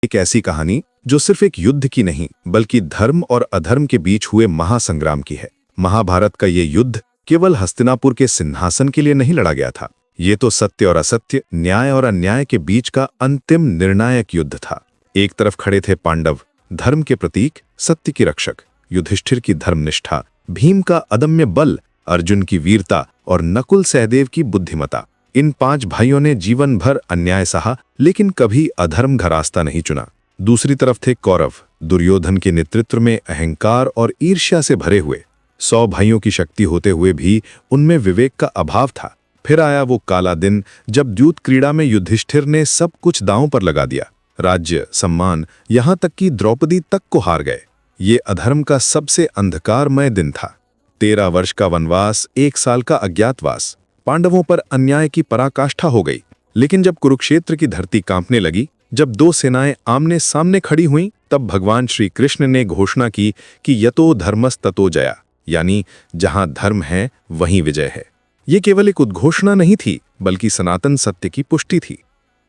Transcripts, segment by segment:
एक ऐसी कहानी जो सिर्फ एक युद्ध की नहीं बल्कि धर्म और अधर्म के बीच हुए महासंग्राम की है। महाभारत का ये युद्ध केवल हस्तिनापुर के सिंहासन के लिए नहीं लड़ा गया था। ये तो सत्य और असत्य, न्याय और अन्याय के बीच का अंतिम निर्णायक युद्ध था। एक तरफ खड़े थे पांडव, धर्म के प्रतीक, सत्य की रक्षक, युधिष्ठिर की धर्मनिष्ठा, भीम का अदम्य बल, अर्जुन की वीरता और नकुल सहदेव की बुद्धिमता। इन 5 भाइयों ने जीवन भर अन्याय सहा लेकिन कभी अधर्म का रास्ता नहीं चुना। दूसरी तरफ थे कौरव, दुर्योधन के नेतृत्व में अहंकार और ईर्ष्या से भरे हुए। 100 भाइयों की शक्ति होते हुए भी उनमें विवेक का अभाव था। फिर आया वो काला दिन जब द्यूत क्रीड़ा में युधिष्ठिर ने सब कुछ दांव पर लगा दिया। राज्य, सम्मान, यहाँ तक कि द्रौपदी तक को हार गए। ये अधर्म का सबसे अंधकारमय दिन था। 13 वर्ष का वनवास, 1 साल का अज्ञातवास। पांडवों पर अन्याय की पराकाष्ठा हो गई। लेकिन जब कुरुक्षेत्र की धरती कांपने लगी, जब 2 सेनाएं आमने सामने खड़ी हुईं, तब भगवान श्री कृष्ण ने घोषणा की कि यतो धर्मस् ततो जया, यानी जहां धर्म है वहीं विजय है। ये केवल एक उद्घोषणा नहीं थी बल्कि सनातन सत्य की पुष्टि थी।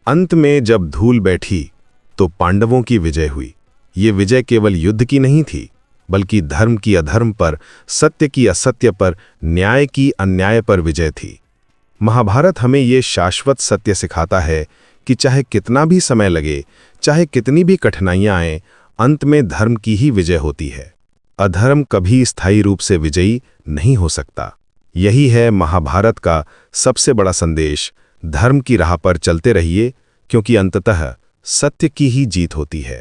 अंत में जब धूल बैठी तो पांडवों की विजय हुई। ये विजय केवल युद्ध की नहीं थी बल्कि धर्म की अधर्म पर, सत्य की असत्य पर, न्याय की अन्याय पर विजय थी। महाभारत हमें ये शाश्वत सत्य सिखाता है कि चाहे कितना भी समय लगे, चाहे कितनी भी कठिनाइयां आएं, अंत में धर्म की ही विजय होती है। अधर्म कभी स्थायी रूप से विजयी नहीं हो सकता। यही है महाभारत का सबसे बड़ा संदेश। धर्म की राह पर चलते रहिए, क्योंकि अंततः सत्य की ही जीत होती है।